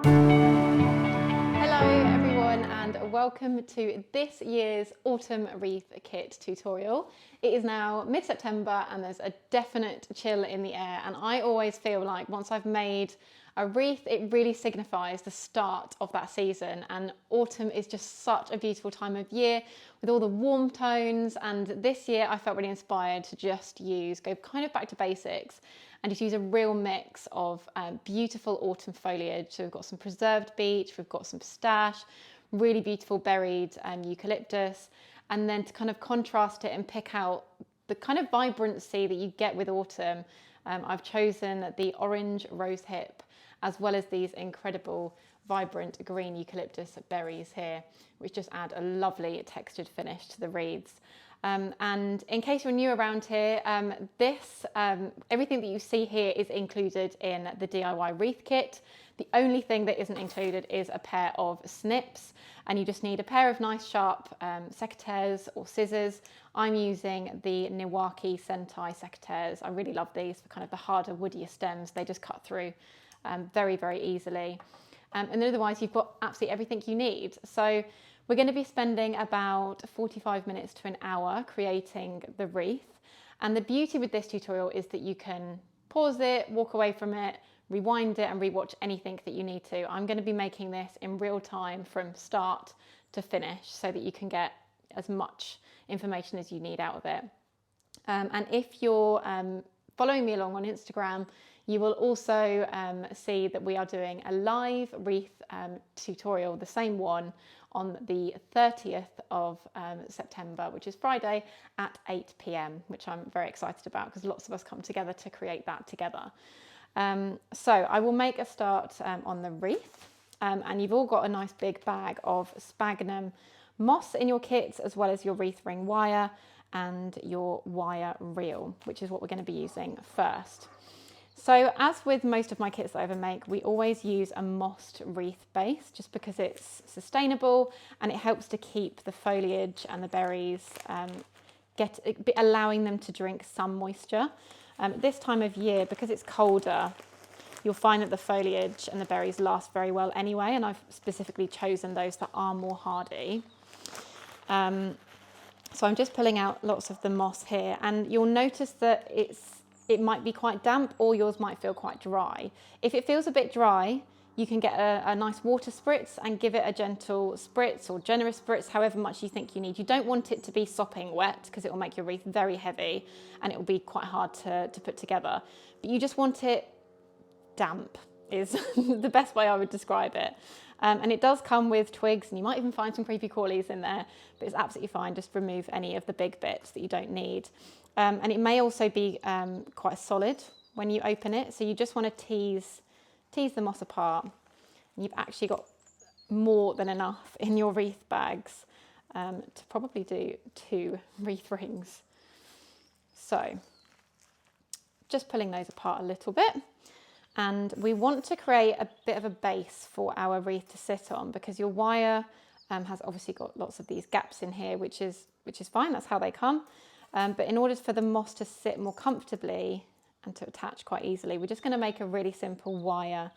Hello everyone and welcome to this year's autumn wreath kit tutorial. It is now mid-September and there's a definite chill in the air, and I always feel like once I've made a wreath it really signifies the start of that season, and autumn is just such a beautiful time of year with all the warm tones. And this year I felt really inspired to just go kind of back to basics and just use a real mix of beautiful autumn foliage. So we've got some preserved beech, we've got some pistache, really beautiful berried eucalyptus, and then to kind of contrast it and pick out the kind of vibrancy that you get with autumn, I've chosen the orange rosehip as well as these incredible vibrant green eucalyptus berries here, which just add a lovely textured finish to the wreaths. And in case you're new around here, everything that you see here is included in the DIY wreath kit. The only thing that isn't included is a pair of snips, and you just need a pair of nice sharp secateurs or scissors. I'm using the Niwaki Sentai secateurs. I really love these for kind of the harder, woodier stems. They just cut through very, very easily. And otherwise you've got absolutely everything you need. So we're going to be spending about 45 minutes to an hour creating the wreath. And the beauty with this tutorial is that you can pause it, walk away from it, rewind it and rewatch anything that you need to. I'm going to be making this in real time from start to finish so that you can get as much information as you need out of it. And if you're following me along on Instagram, you will also see that we are doing a live wreath tutorial, the same one, on the 30th of September, which is Friday at 8 p.m, which I'm very excited about because lots of us come together to create that together. So I will make a start on the wreath, and you've all got a nice big bag of sphagnum moss in your kits, as well as your wreath ring wire and your wire reel, which is what we're going to be using first. So as with most of my kits that I ever make, we always use a mossed wreath base just because it's sustainable and it helps to keep the foliage and the berries, allowing them to drink some moisture. This time of year, because it's colder, you'll find that the foliage and the berries last very well anyway, and I've specifically chosen those that are more hardy. So I'm just pulling out lots of the moss here, and you'll notice that it might be quite damp or yours might feel quite dry. If it feels a bit dry, you can get a nice water spritz and give it a gentle spritz or generous spritz, however much you think you need. You don't want it to be sopping wet because it will make your wreath very heavy and it will be quite hard to put together. But you just want it damp is the best way I would describe it. And it does come with twigs, and you might even find some creepy crawlies in there, but it's absolutely fine. Just remove any of the big bits that you don't need. And it may also be quite solid when you open it, so you just want to tease the moss apart. And you've actually got more than enough in your wreath bags to probably do 2 wreath rings. So just pulling those apart a little bit. And we want to create a bit of a base for our wreath to sit on, because your wire has obviously got lots of these gaps in here, which is fine, that's how they come. But in order for the moss to sit more comfortably and to attach quite easily, we're just going to make a really simple wire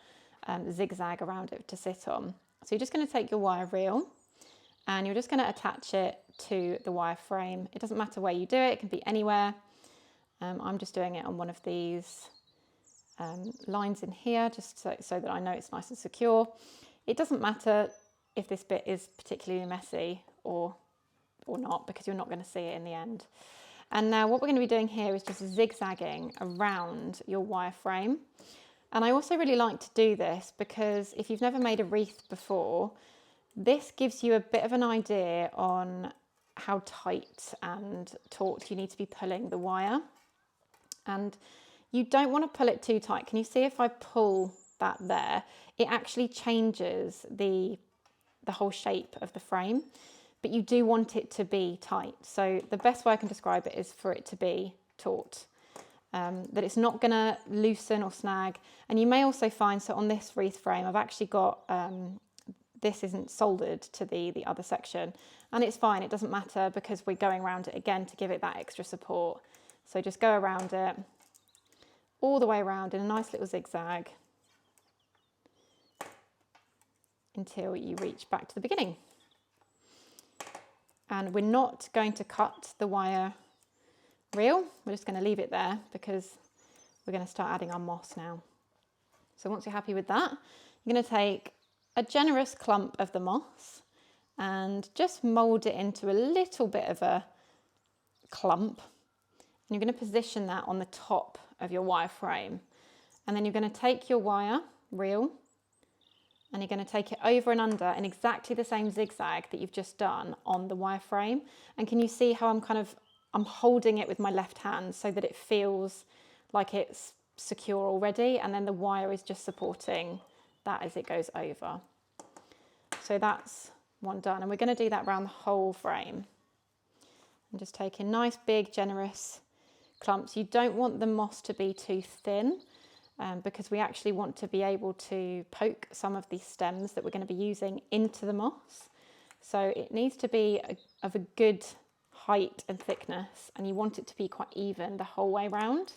zigzag around it to sit on. So you're just going to take your wire reel and you're just going to attach it to the wire frame. It doesn't matter where you do it, it can be anywhere. I'm just doing it on one of these lines in here, just so that I know it's nice and secure. It doesn't matter if this bit is particularly messy or not, because you're not going to see it in the end. And now what we're going to be doing here is just zigzagging around your wire frame. And I also really like to do this because if you've never made a wreath before, this gives you a bit of an idea on how tight and taut you need to be pulling the wire. And you don't want to pull it too tight. Can you see if I pull that there, it actually changes the whole shape of the frame, but you do want it to be tight. So the best way I can describe it is for it to be taut, that it's not going to loosen or snag. And you may also find, so on this wreath frame, I've actually got, this isn't soldered to the other section, and it's fine, it doesn't matter because we're going around it again to give it that extra support. So just go around it, all the way around in a nice little zigzag. until you reach back to the beginning. And we're not going to cut the wire reel, we're just going to leave it there because we're going to start adding our moss now. So once you're happy with that, you're going to take a generous clump of the moss and just mould it into a little bit of a clump. And you're going to position that on the top of your wire frame. And then you're going to take your wire reel and you're going to take it over and under in exactly the same zigzag that you've just done on the wire frame. And can you see how I'm holding it with my left hand so that it feels like it's secure already, and then the wire is just supporting that as it goes over. So that's one done, and we're going to do that around the whole frame. And just taking nice big generous clumps. You don't want the moss to be too thin because we actually want to be able to poke some of these stems that we're going to be using into the moss. So it needs to be of a good height and thickness, and you want it to be quite even the whole way round.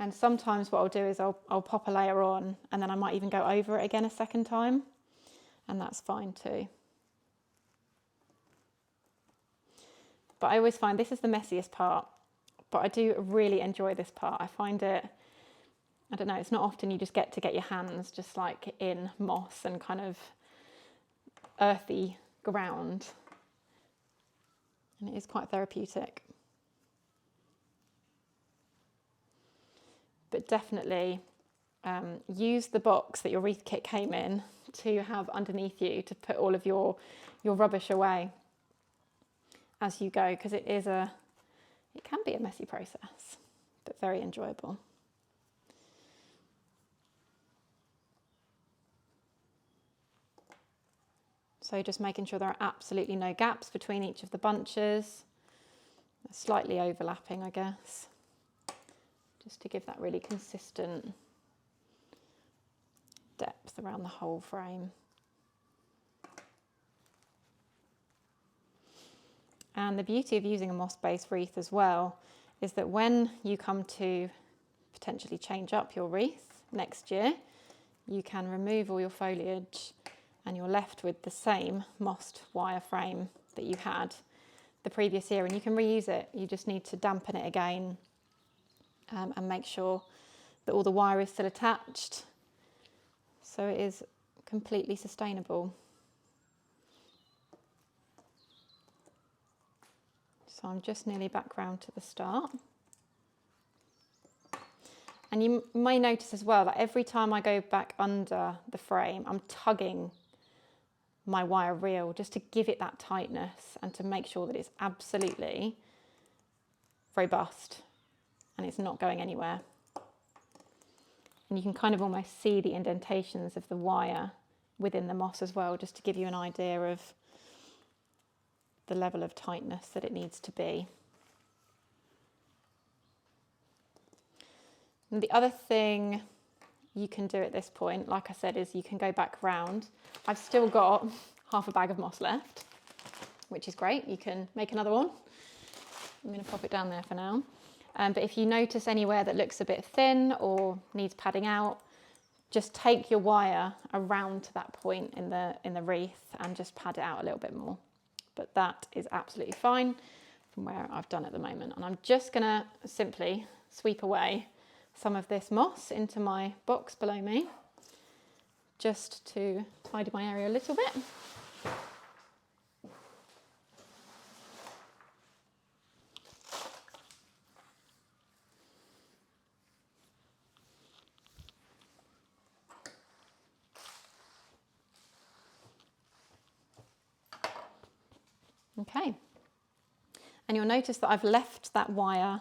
And sometimes what I'll do is I'll pop a layer on and then I might even go over it again a second time, and that's fine too. But I always find this is the messiest part, but I do really enjoy this part. I find it, I don't know, it's not often you just get to get your hands just like in moss and kind of earthy ground. And it is quite therapeutic. But definitely use the box that your wreath kit came in to have underneath you to put all of your rubbish away as you go, because it can be a messy process, but very enjoyable. So just making sure there are absolutely no gaps between each of the bunches, slightly overlapping, I guess, just to give that really consistent depth around the whole frame. And the beauty of using a moss-based wreath as well is that when you come to potentially change up your wreath next year, you can remove all your foliage and you're left with the same mossed wire frame that you had the previous year, and you can reuse it. You just need to dampen it again and make sure that all the wire is still attached, so it is completely sustainable. So I'm just nearly back round to the start. And you may notice as well that every time I go back under the frame, I'm tugging my wire reel just to give it that tightness and to make sure that it's absolutely robust and it's not going anywhere. And you can kind of almost see the indentations of the wire within the moss as well, just to give you an idea of the level of tightness that it needs to be. And the other thing you can do at this point, like I said, is you can go back round. I've still got half a bag of moss left, which is great. You can make another one. I'm going to pop it down there for now. But if you notice anywhere that looks a bit thin or needs padding out, just take your wire around to that point in the wreath and just pad it out a little bit more. But that is absolutely fine from where I've done at the moment. And I'm just going to simply sweep away some of this moss into my box below me, just to tidy my area a little bit. Okay, and you'll notice that I've left that wire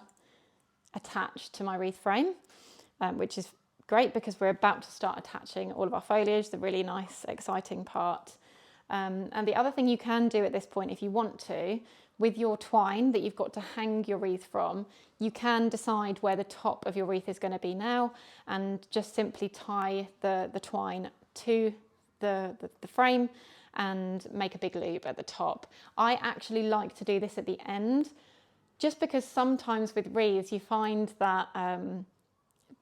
attached to my wreath frame, which is great because we're about to start attaching all of our foliage, the really nice, exciting part. And the other thing you can do at this point, if you want to, with your twine that you've got to hang your wreath from, you can decide where the top of your wreath is going to be now and just simply tie the twine to the frame and make a big loop at the top. I actually like to do this at the end, just because sometimes with wreaths you find that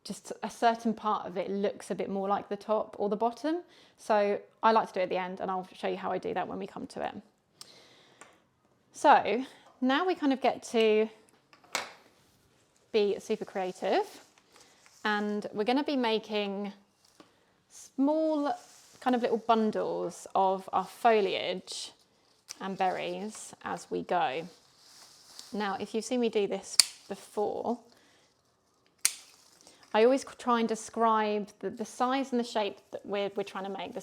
just a certain part of it looks a bit more like the top or the bottom. So I like to do it at the end, and I'll show you how I do that when we come to it. So now we kind of get to be super creative, and we're going to be making small kind of little bundles of our foliage and berries as we go. Now, if you've seen me do this before, I always try and describe the size and the shape that we're trying to make. The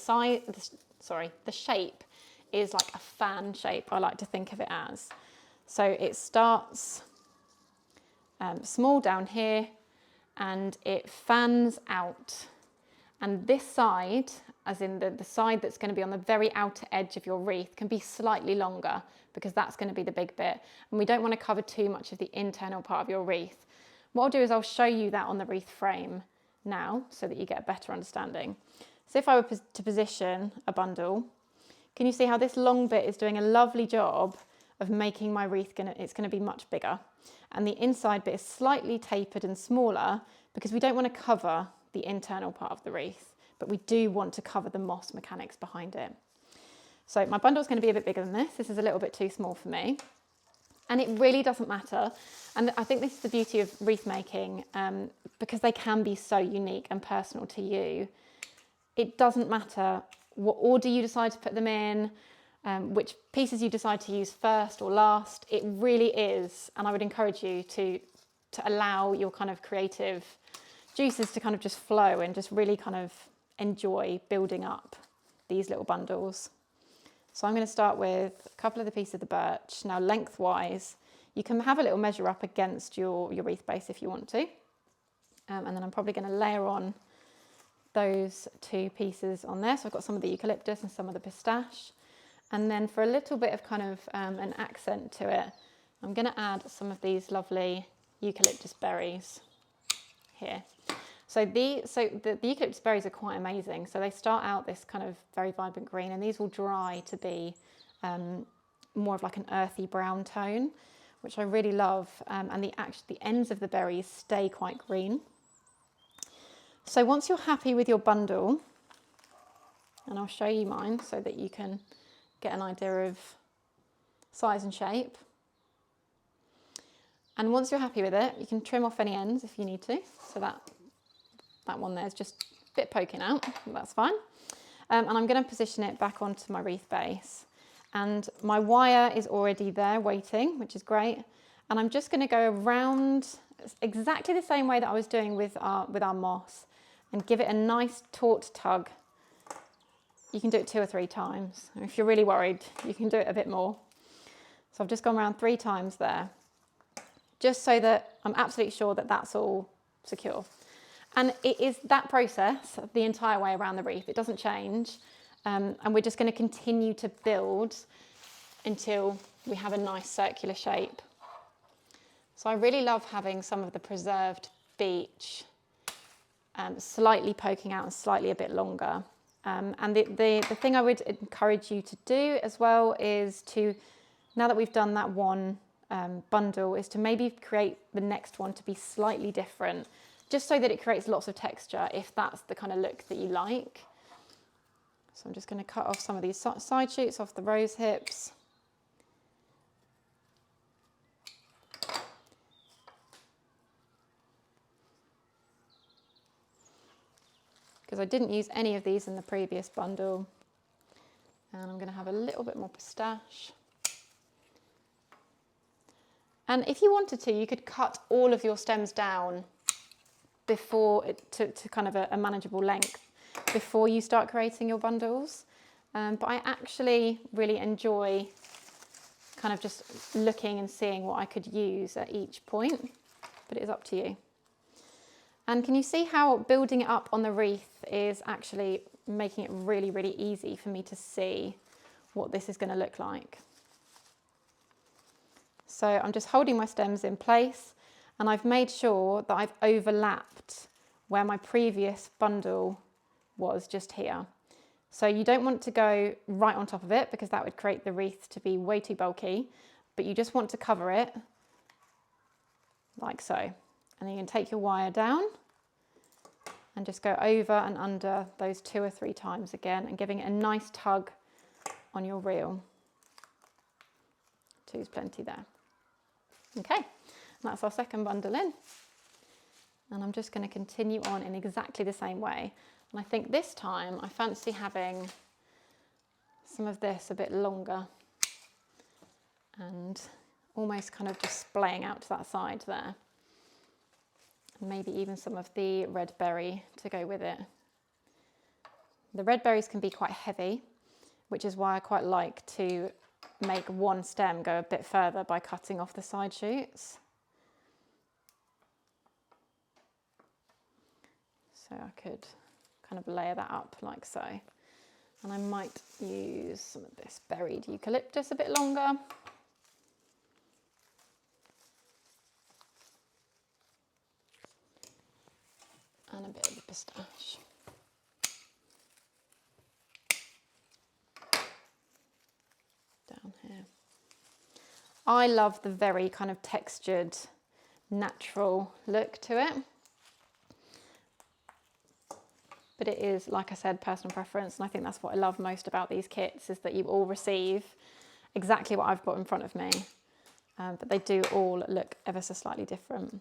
shape is like a fan shape, I like to think of it as. So it starts small down here and it fans out. And this side, as in the side that's going to be on the very outer edge of your wreath, can be slightly longer because that's going to be the big bit. And we don't want to cover too much of the internal part of your wreath. What I'll do is I'll show you that on the wreath frame now so that you get a better understanding. So if I were to position a bundle, can you see how this long bit is doing a lovely job of making my wreath, it's going to be much bigger. And the inside bit is slightly tapered and smaller because we don't want to cover the internal part of the wreath, but we do want to cover the moss mechanics behind it. So my bundle is going to be a bit bigger than this. This is a little bit too small for me. And it really doesn't matter. And I think this is the beauty of wreath making, because they can be so unique and personal to you. It doesn't matter what order you decide to put them in, which pieces you decide to use first or last. It really is, and I would encourage you to allow your kind of creative juices to kind of just flow and just really kind of enjoy building up these little bundles. So I'm going to start with a couple of the pieces of the birch. Now lengthwise, you can have a little measure up against your wreath base if you want to. And then I'm probably going to layer on those two pieces on there. So I've got some of the eucalyptus and some of the pistache. And then for a little bit of kind of an accent to it, I'm going to add some of these lovely eucalyptus berries here. So the eucalyptus berries are quite amazing. So they start out this kind of very vibrant green, and these will dry to be more of like an earthy brown tone, which I really love. And the ends of the berries stay quite green. So once you're happy with your bundle, and I'll show you mine so that you can get an idea of size and shape. And once you're happy with it, you can trim off any ends if you need to. So that one there is just a bit poking out, that's fine. And I'm going to position it back onto my wreath base. And my wire is already there waiting, which is great. And I'm just going to go around exactly the same way that I was doing with our moss and give it a nice taut tug. You can do it 2 or 3 times. If you're really worried, you can do it a bit more. So I've just gone around 3 times there, just so that I'm absolutely sure that that's all secure. And it is that process the entire way around the wreath. It doesn't change. And we're just going to continue to build until we have a nice circular shape. So I really love having some of the preserved beech slightly poking out and slightly a bit longer. And the thing I would encourage you to do as well is to, now that we've done that one bundle, is to maybe create the next one to be slightly different, just so that it creates lots of texture if that's the kind of look that you like. So I'm just going to cut off some of these side shoots off the rose hips. Because I didn't use any of these in the previous bundle. And I'm going to have a little bit more pistache. And if you wanted to, you could cut all of your stems down before to kind of a manageable length before you start creating your bundles. But I actually really enjoy kind of just looking and seeing what I could use at each point, but it is up to you. And can you see how building it up on the wreath is actually making it really, really easy for me to see what this is going to look like? So I'm just holding my stems in place, and I've made sure that I've overlapped where my previous bundle was just here. So you don't want to go right on top of it because that would create the wreath to be way too bulky, but you just want to cover it like so. And then you can take your wire down And just go over and under those 2 or 3 times again and giving it a nice tug on your reel. 2's plenty there. Okay, and that's our second bundle in. And I'm just going to continue on in exactly the same way. And I think this time I fancy having some of this a bit longer and almost kind of just splaying out to that side there. And maybe even some of the red berry to go with it. The red berries can be quite heavy, which is why I quite like to make one stem go a bit further by cutting off the side shoots. So I could kind of layer that up like so. And I might use some of this berried eucalyptus a bit longer. And a bit of the pistache. Down here. I love the very kind of textured, natural look to it. But it is, like I said, personal preference, and I think that's what I love most about these kits, is that you all receive exactly what I've got in front of me, but they do all look ever so slightly different.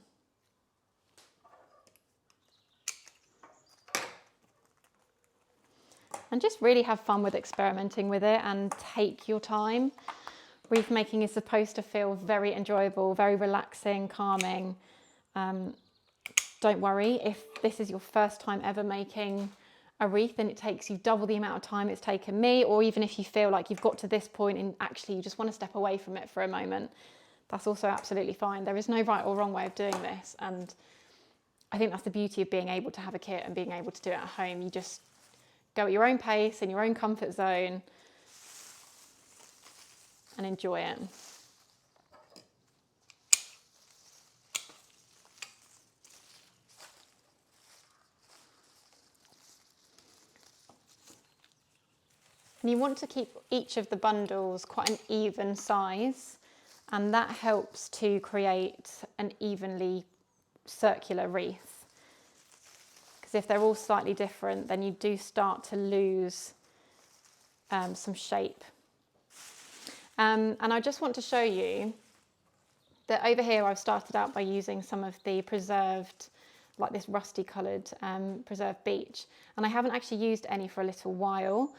And just really have fun with experimenting with it and take your time. Wreath making is supposed to feel very enjoyable, very relaxing, calming. Don't worry, if this is your first time ever making a wreath and it takes you double the amount of time it's taken me, or even if you feel like you've got to this point and actually you just want to step away from it for a moment, that's also absolutely fine. There is no right or wrong way of doing this, and I think that's the beauty of being able to have a kit and being able to do it at home. You just go at your own pace, in your own comfort zone, and enjoy it. And you want to keep each of the bundles quite an even size, and that helps to create an evenly circular wreath. Because if they're all slightly different, then you do start to lose some shape. And I just want to show you that over here I've started out by using some of the preserved, like this rusty coloured preserved beech, and I haven't actually used any for a little while.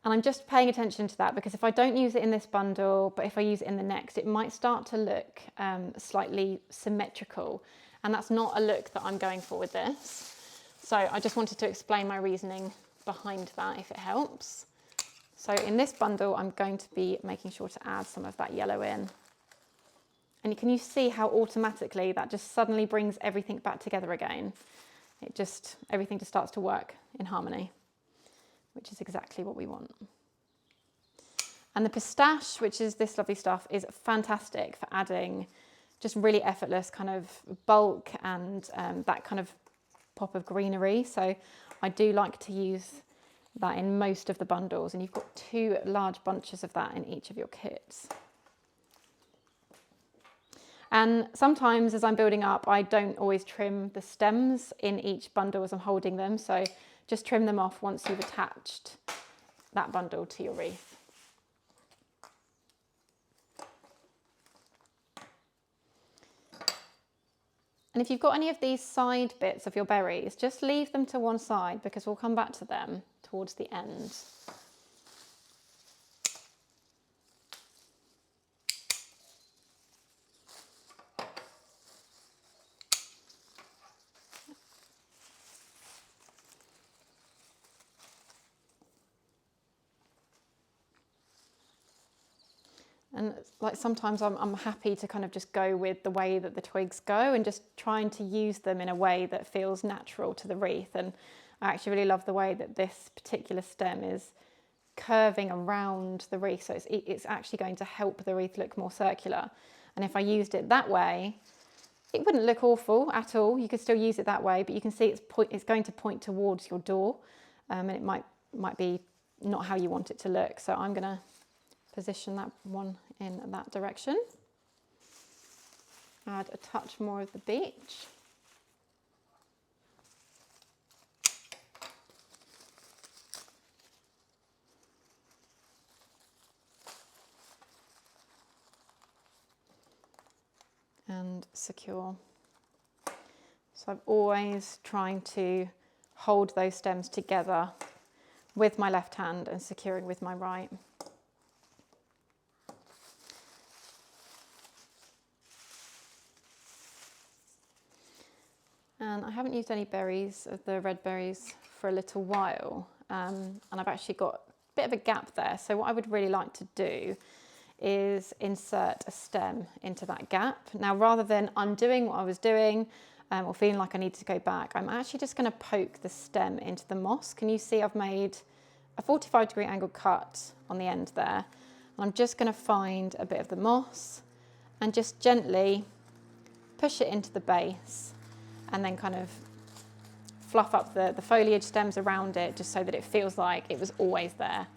And I'm just paying attention to that, because if I don't use it in this bundle, but if I use it in the next, it might start to look slightly symmetrical. And that's not a look that I'm going for with this. So I just wanted to explain my reasoning behind that, if it helps. So in this bundle, I'm going to be making sure to add some of that yellow in. And can you see how automatically that just suddenly brings everything back together again? Everything just starts to work in harmony, which is exactly what we want. And the pistache, which is this lovely stuff, is fantastic for adding just really effortless kind of bulk and that kind of pop of greenery. So I do like to use that in most of the bundles, and you've got 2 large bunches of that in each of your kits. And sometimes as I'm building up, I don't always trim the stems in each bundle as I'm holding them. So just trim them off once you've attached that bundle to your wreath. And if you've got any of these side bits of your berries, just leave them to one side, because we'll come back to them towards the end. And like sometimes I'm happy to kind of just go with the way that the twigs go and just trying to use them in a way that feels natural to the wreath. And I actually really love the way that this particular stem is curving around the wreath. So it's actually going to help the wreath look more circular. And if I used it that way, it wouldn't look awful at all. You could still use it that way, but you can see it's going to point towards your door, and it might be not how you want it to look. So I'm going to position that one in that direction. Add a touch more of the beech. secure. So I'm always trying to hold those stems together with my left hand and securing with my right. And I haven't used any berries, of the red berries, for a little while. And I've actually got a bit of a gap there. So what I would really like to do is insert a stem into that gap. Now, rather than undoing what I was doing or feeling like I need to go back, I'm actually just going to poke the stem into the moss. Can you see I've made a 45-degree angle cut on the end there? And I'm just going to find a bit of the moss and just gently push it into the base and then kind of fluff up the foliage stems around it just so that it feels like it was always there.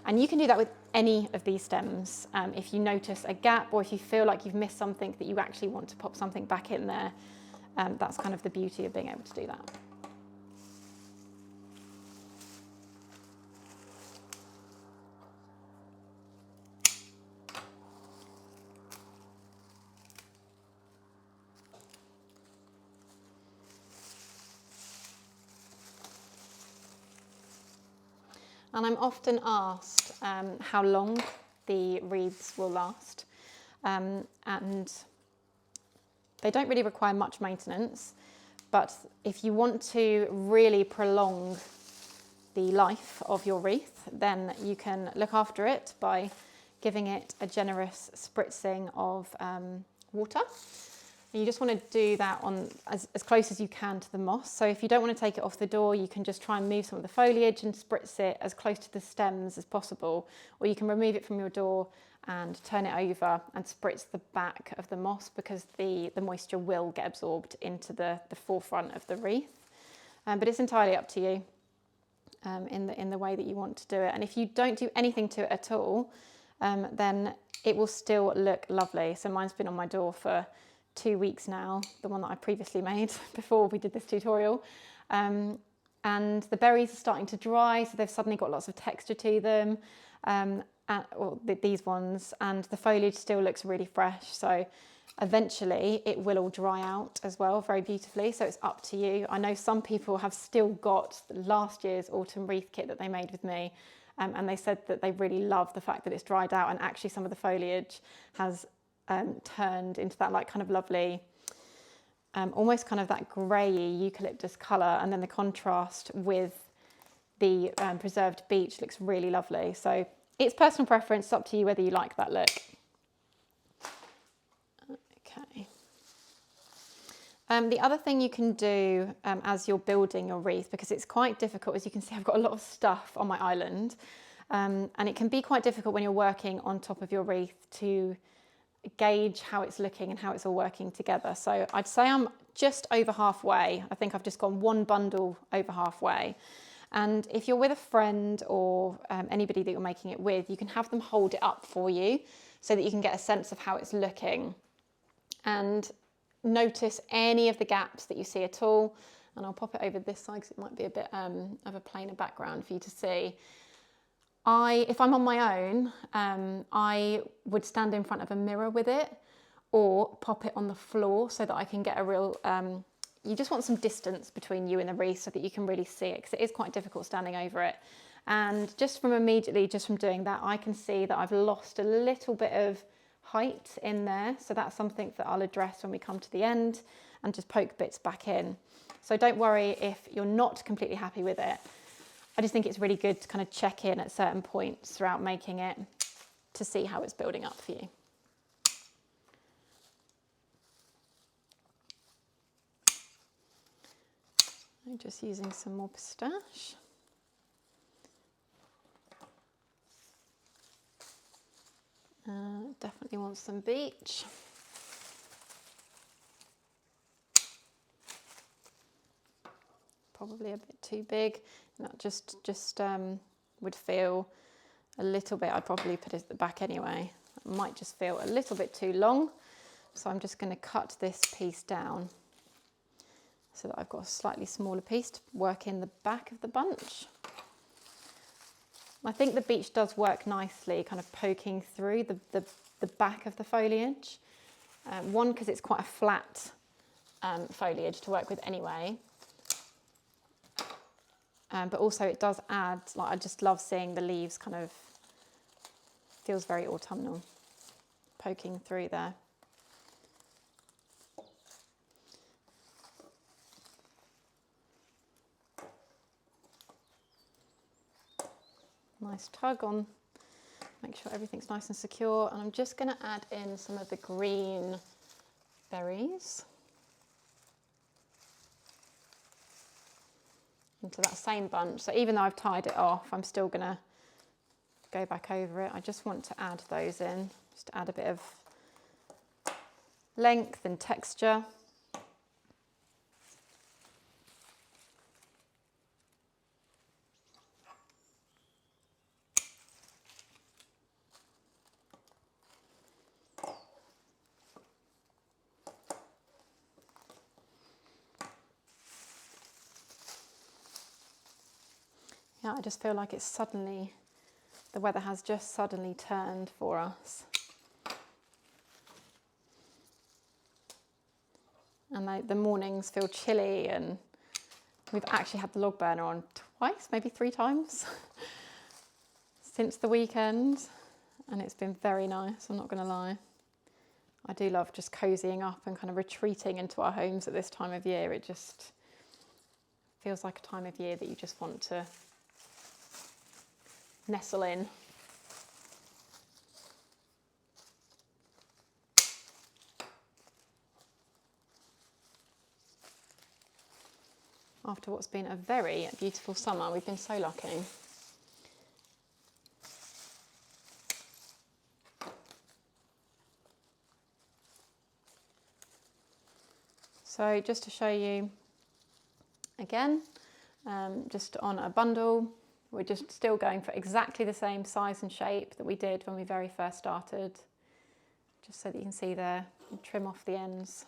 And you can do that with any of these stems. If you notice a gap or if you feel like you've missed something that you actually want to pop something back in there, that's kind of the beauty of being able to do that. And I'm often asked how long the wreaths will last. And they don't really require much maintenance, but if you want to really prolong the life of your wreath, then you can look after it by giving it a generous spritzing of water. And you just want to do that on as close as you can to the moss. So if you don't want to take it off the door, you can just try and move some of the foliage and spritz it as close to the stems as possible. Or you can remove it from your door and turn it over and spritz the back of the moss, because the moisture will get absorbed into the forefront of the wreath. But it's entirely up to you in the way that you want to do it. And if you don't do anything to it at all, then it will still look lovely. So mine's been on my door for 2 weeks now, the one that I previously made before we did this tutorial. And the berries are starting to dry, so they've suddenly got lots of texture to them, these ones, and the foliage still looks really fresh. So eventually it will all dry out as well very beautifully, so it's up to you. I know some people have still got last year's autumn wreath kit that they made with me, and they said that they really love the fact that it's dried out and actually some of the foliage has turned into that like kind of lovely, almost kind of that greyy eucalyptus colour, and then the contrast with the preserved beech looks really lovely. So it's personal preference, it's up to you whether you like that look. Okay. The other thing you can do as you're building your wreath, because it's quite difficult, as you can see I've got a lot of stuff on my island, and it can be quite difficult when you're working on top of your wreath to gauge how it's looking and how it's all working together. So I'd say I'm just over halfway. I think I've just gone one bundle over halfway. And if you're with a friend or anybody that you're making it with, you can have them hold it up for you so that you can get a sense of how it's looking. And notice any of the gaps that you see at all. And I'll pop it over this side because it might be a bit of a plainer background for you to see. If I'm on my own, I would stand in front of a mirror with it or pop it on the floor so that I can get a real, you just want some distance between you and the wreath so that you can really see it, because it is quite difficult standing over it. And just from doing that, I can see that I've lost a little bit of height in there. So that's something that I'll address when we come to the end and just poke bits back in. So don't worry if you're not completely happy with it. I just think it's really good to kind of check in at certain points throughout making it to see how it's building up for you. I'm just using some more pistache. Definitely want some beech. Probably a bit too big. That just would feel a little bit, I'd probably put it at the back anyway. It might just feel a little bit too long. So I'm just going to cut this piece down so that I've got a slightly smaller piece to work in the back of the bunch. I think the beech does work nicely, kind of poking through the back of the foliage. One, because it's quite a flat foliage to work with anyway. But also it does add, like, I just love seeing the leaves kind of, feels very autumnal, poking through there. Nice tug on, make sure everything's nice and secure. And I'm just going to add in some of the green berries into that same bunch. So even though I've tied it off, I'm still going to go back over it. I just want to add those in, just to add a bit of length and texture. Yeah, I just feel like it's suddenly, the weather has just suddenly turned for us. And the mornings feel chilly, and we've actually had the log burner on twice, maybe 3 times since the weekend. And it's been very nice, I'm not going to lie. I do love just cozying up and kind of retreating into our homes at this time of year. It just feels like a time of year that you just want to nestle in. After what's been a very beautiful summer, we've been so lucky. So just to show you again, just on a bundle, we're just still going for exactly the same size and shape that we did when we very first started. Just so that you can see there, trim off the ends.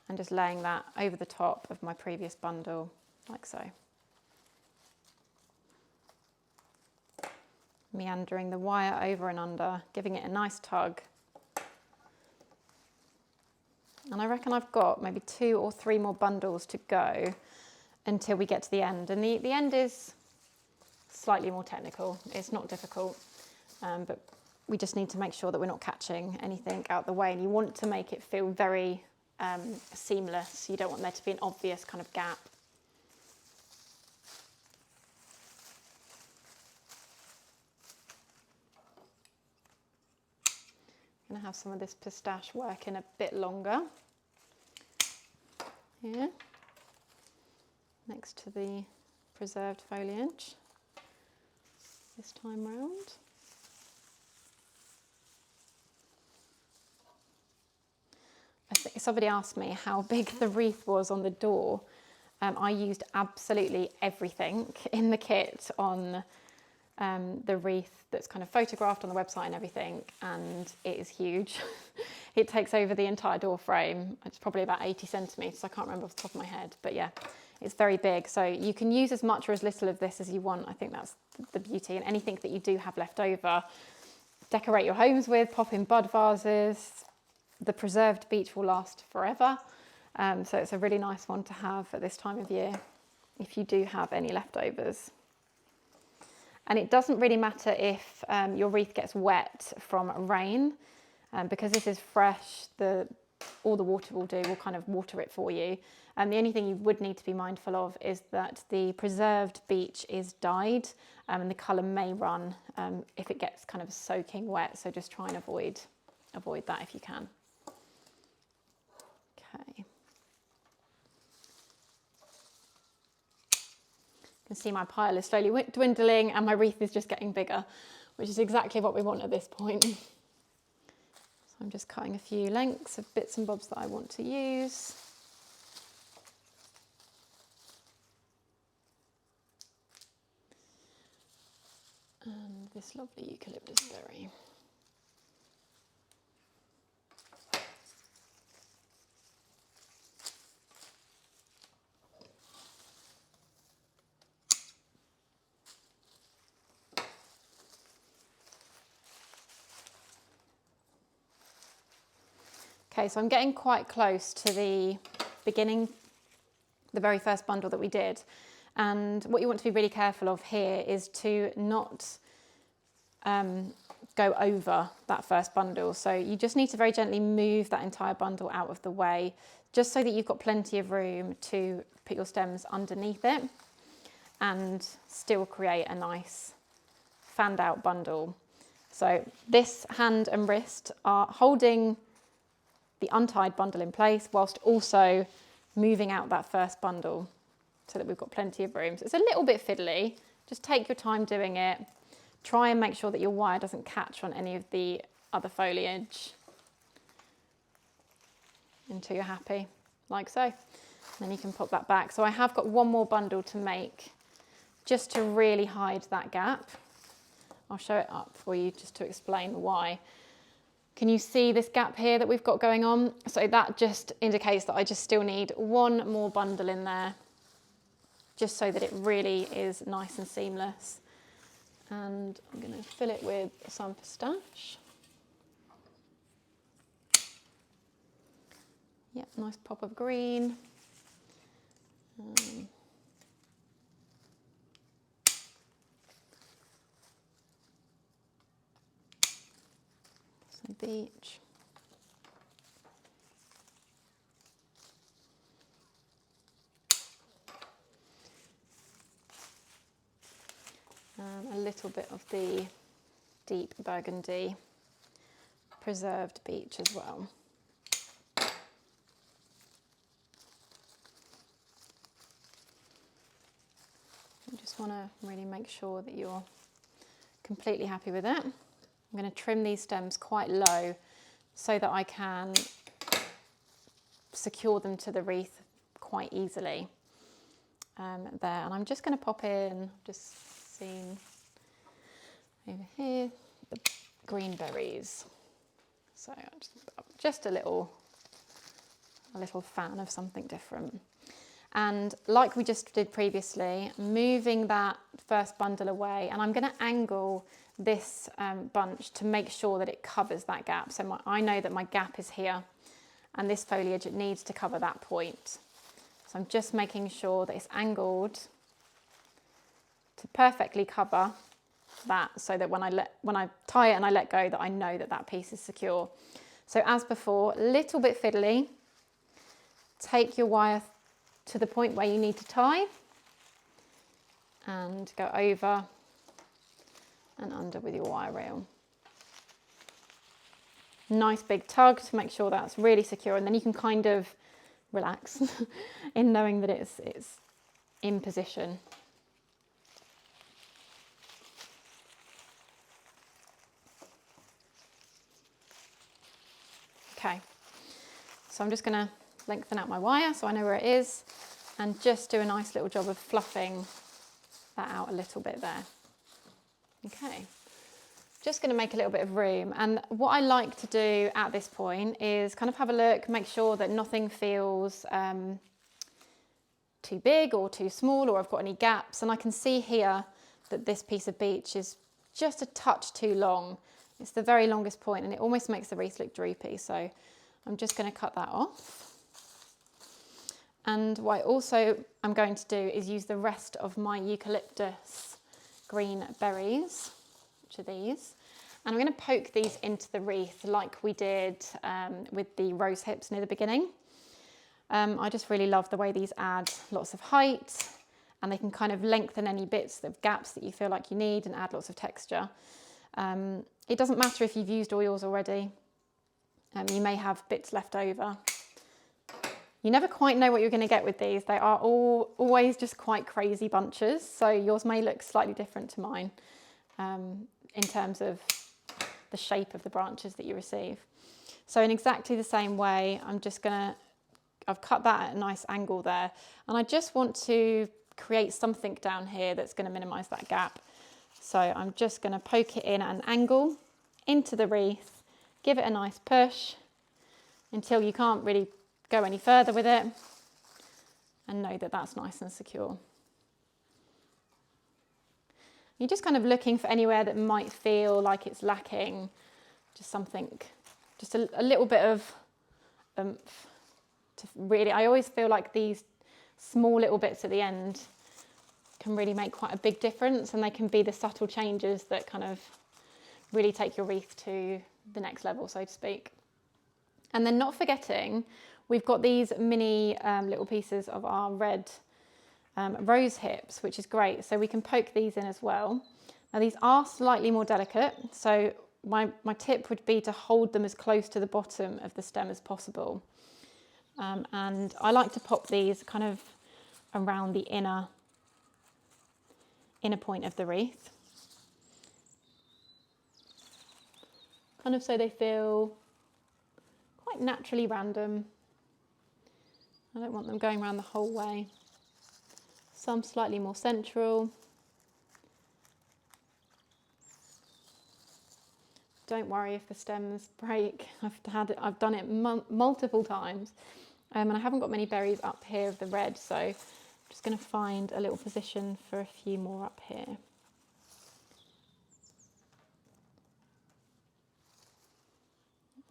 And just laying that over the top of my previous bundle, like so. Meandering the wire over and under, giving it a nice tug. And I reckon I've got maybe 2 or 3 more bundles to go until we get to the end. And the end is slightly more technical. It's not difficult, but we just need to make sure that we're not catching anything out the way. And you want to make it feel very seamless. You don't want there to be an obvious kind of gap. I'm going to have some of this pistache working a bit longer here, next to the preserved foliage this time round. I think somebody asked me how big the wreath was on the door. I used absolutely everything in the kit on the wreath that's kind of photographed on the website and everything, and it is huge. It takes over the entire door frame. It's probably about 80 centimetres, I can't remember off the top of my head, but yeah, it's very big. So you can use as much or as little of this as you want. I think that's the beauty, and anything that you do have left over, decorate your homes with, pop in bud vases. The preserved beech will last forever, so it's a really nice one to have at this time of year if you do have any leftovers. And it doesn't really matter if your wreath gets wet from rain, because this is fresh, all the water will do will kind of water it for you. And the only thing you would need to be mindful of is that the preserved beech is dyed, and the colour may run if it gets kind of soaking wet, so just try and avoid that if you can. Okay. You can see my pile is slowly dwindling and my wreath is just getting bigger, which is exactly what we want at this point. So I'm just cutting a few lengths of bits and bobs that I want to use. And this lovely eucalyptus berry. Okay, so I'm getting quite close to the beginning, the very first bundle that we did. And what you want to be really careful of here is to not go over that first bundle. So you just need to very gently move that entire bundle out of the way, just so that you've got plenty of room to put your stems underneath it and still create a nice fanned out bundle. So this hand and wrist are holding the untied bundle in place whilst also moving out that first bundle so that we've got plenty of room. So it's a little bit fiddly. Just take your time doing it. Try and make sure that your wire doesn't catch on any of the other foliage until you're happy, like so. And then you can pop that back. So I have got one more bundle to make just to really hide that gap. I'll show it up for you just to explain why. Can you see this gap here that we've got going on? So that just indicates that I just still need one more bundle in there, just so that it really is nice and seamless. And I'm going to fill it with some pistache. Yep, nice pop of green. Some beech. And a little bit of the deep burgundy preserved beech as well. You just want to really make sure that you're completely happy with it. I'm going to trim these stems quite low so that I can secure them to the wreath quite easily there. And I'm just going to pop in, just seen over here, the green berries. So just a little fan of something different. And like we just did previously, moving that first bundle away, and I'm going to angle this bunch to make sure that it covers that gap. So I know that my gap is here, and this foliage, it needs to cover that point. So I'm just making sure that it's angled to perfectly cover that, so that when I tie it and I let go, that I know that that piece is secure. So as before, a little bit fiddly. Take your wire to the point where you need to tie and go over and under with your wire reel. Nice big tug to make sure that's really secure, and then you can kind of relax in knowing that it's in position. Okay, so I'm just going to lengthen out my wire so I know where it is, and just do a nice little job of fluffing that out a little bit there. Okay, just going to make a little bit of room, and what I like to do at this point is kind of have a look, make sure that nothing feels too big or too small, or I've got any gaps. And I can see here that this piece of beech is just a touch too long. It's the very longest point, and it almost makes the wreath look droopy, so I'm just going to cut that off. And what I also am going to do is use the rest of my eucalyptus green berries, which are these, and I'm going to poke these into the wreath like we did with the rose hips near the beginning. I just really love the way these add lots of height, and they can kind of lengthen any bits of gaps that you feel like you need and add lots of texture. It doesn't matter if you've used oils already. You may have bits left over. You never quite know what you're going to get with these. They are always just quite crazy bunches, so yours may look slightly different to mine in terms of the shape of the branches that you receive. So in exactly the same way, I've cut that at a nice angle there, and I just want to create something down here that's going to minimise that gap. So I'm just going to poke it in at an angle into the wreath, give it a nice push until you can't really go any further with it, and know that that's nice and secure. You're just kind of looking for anywhere that might feel like it's lacking just something, just a little bit of oomph to really, I always feel like these small little bits at the end can really make quite a big difference, and they can be the subtle changes that kind of really take your wreath to the next level, so to speak. And then not forgetting, we've got these mini little pieces of our red rose hips, which is great. So we can poke these in as well. Now these are slightly more delicate, so my tip would be to hold them as close to the bottom of the stem as possible. And I like to pop these kind of around the inner point of the wreath, kind of so they feel quite naturally random. I don't want them going around the whole way. Some slightly more central. Don't worry if the stems break. I've done it multiple times, and I haven't got many berries up here of the red, so I'm just going to find a little position for a few more up here.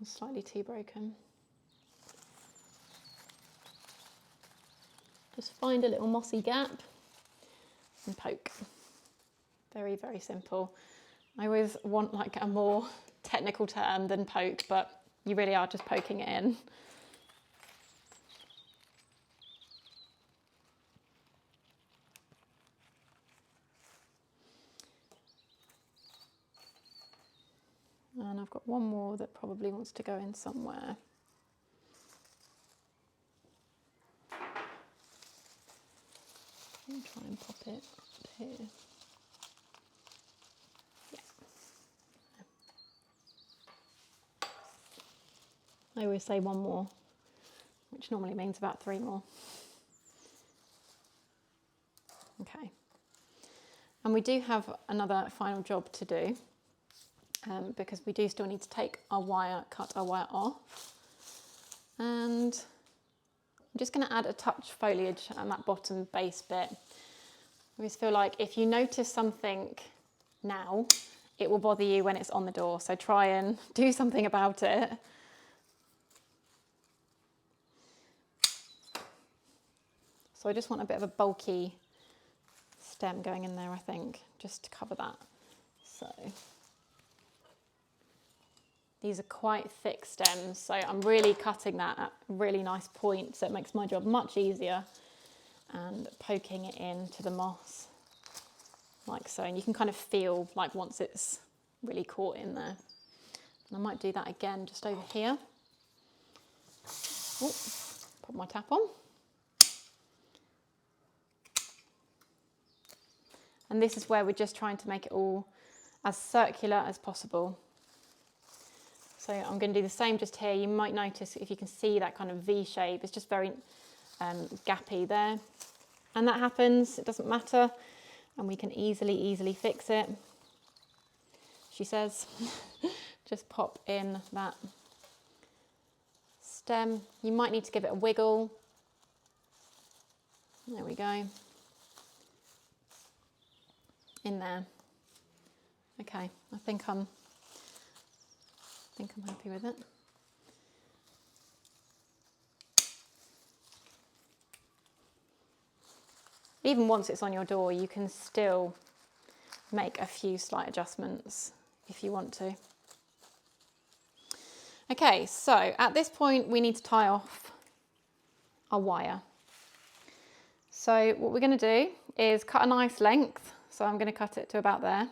Slightly too broken. Just find a little mossy gap and poke. Very, very simple. I always want like a more technical term than poke, but you really are just poking it in. And I've got one more that probably wants to go in somewhere. I'll try and pop it up here. Yeah. I always say one more, which normally means about 3 more. Okay. And we do have another final job to do. Because we do still need to take our wire, cut our wire off. And I'm just going to add a touch foliage on that bottom base bit. I always feel like if you notice something now, it will bother you when it's on the door. So try and do something about it. So I just want a bit of a bulky stem going in there, I think, just to cover that. So these are quite thick stems, so I'm really cutting that at a really nice point, so it makes my job much easier, and poking it into the moss like so. And you can kind of feel like once it's really caught in there. And I might do that again just over here. Oh, put my tap on. And this is where we're just trying to make it all as circular as possible. So I'm going to do the same just here. You might notice if you can see that kind of V shape, it's just very gappy there. And that happens, it doesn't matter. And we can easily fix it. She says, just pop in that stem. You might need to give it a wiggle. There we go. In there. Okay, I think I'm happy with it. Even once it's on your door, you can still make a few slight adjustments if you want to. Okay, so at this point we need to tie off our wire. So what we're going to do is cut a nice length. So I'm going to cut it to about there.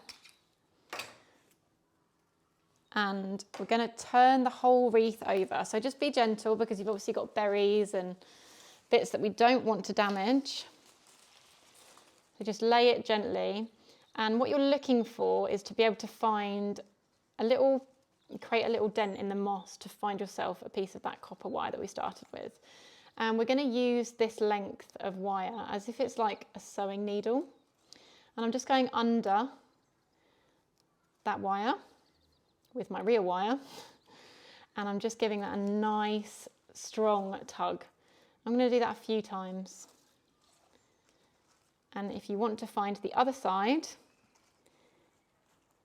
And we're going to turn the whole wreath over. So just be gentle, because you've obviously got berries and bits that we don't want to damage. So just lay it gently. And what you're looking for is to be able to find create a little dent in the moss to find yourself a piece of that copper wire that we started with. And we're going to use this length of wire as if it's like a sewing needle. And I'm just going under that wire with my real wire, and I'm just giving that a nice strong tug. I'm going to do that a few times. And if you want to find the other side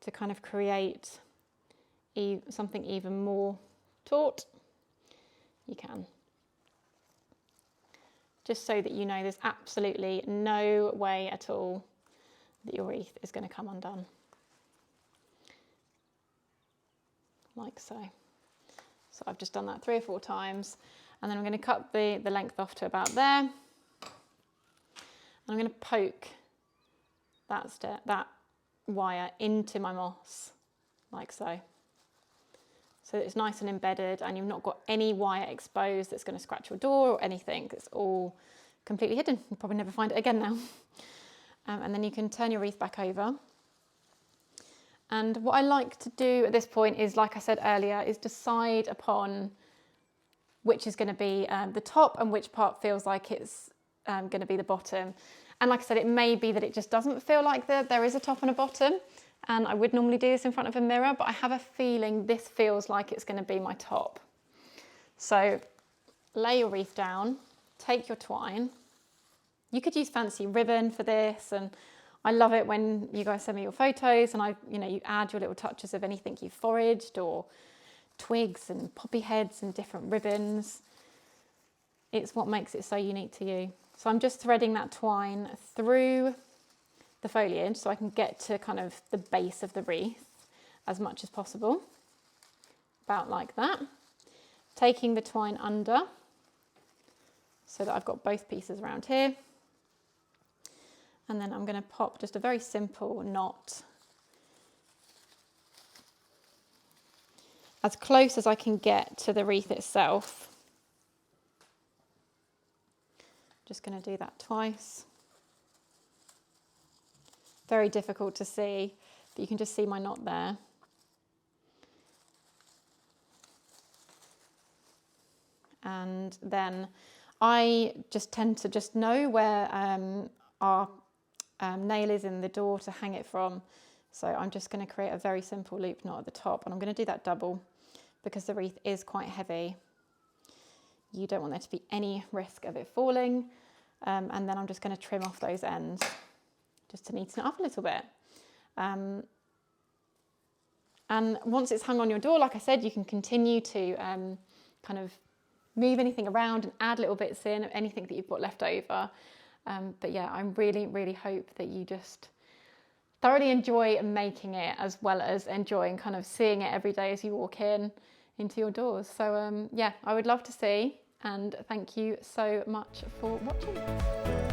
to kind of create something even more taut, you can. Just so that you know there's absolutely no way at all that your wreath is going to come undone. Like so. So I've just done that 3 or 4 times, and then I'm going to cut the length off to about there. And I'm going to poke that wire into my moss, like so. So it's nice and embedded, and you've not got any wire exposed that's going to scratch your door or anything. It's all completely hidden. You'll probably never find it again now. And then you can turn your wreath back over. And what I like to do at this point is, like I said earlier, is decide upon which is going to be the top and which part feels like it's going to be the bottom. And like I said, it may be that it just doesn't feel like there is a top and a bottom. And I would normally do this in front of a mirror, but I have a feeling this feels like it's going to be my top. So lay your wreath down, take your twine. You could use fancy ribbon for this, and I love it when you guys send me your photos and you add your little touches of anything you've foraged, or twigs and poppy heads and different ribbons. It's what makes it so unique to you. So I'm just threading that twine through the foliage so I can get to kind of the base of the wreath as much as possible, about like that. Taking the twine under so that I've got both pieces around here. And then I'm going to pop just a very simple knot as close as I can get to the wreath itself. Just going to do that twice. Very difficult to see, but you can just see my knot there. And then I just tend to just know where our nail is in the door to hang it from. So I'm just going to create a very simple loop knot at the top, and I'm going to do that double because the wreath is quite heavy. You don't want there to be any risk of it falling. And then I'm just going to trim off those ends just to neaten it up a little bit. And once it's hung on your door, like I said, you can continue to kind of move anything around and add little bits in, anything that you've got left over. But yeah, I really, really hope that you just thoroughly enjoy making it, as well as enjoying kind of seeing it every day as you walk into your doors. So yeah, I would love to see, and thank you so much for watching.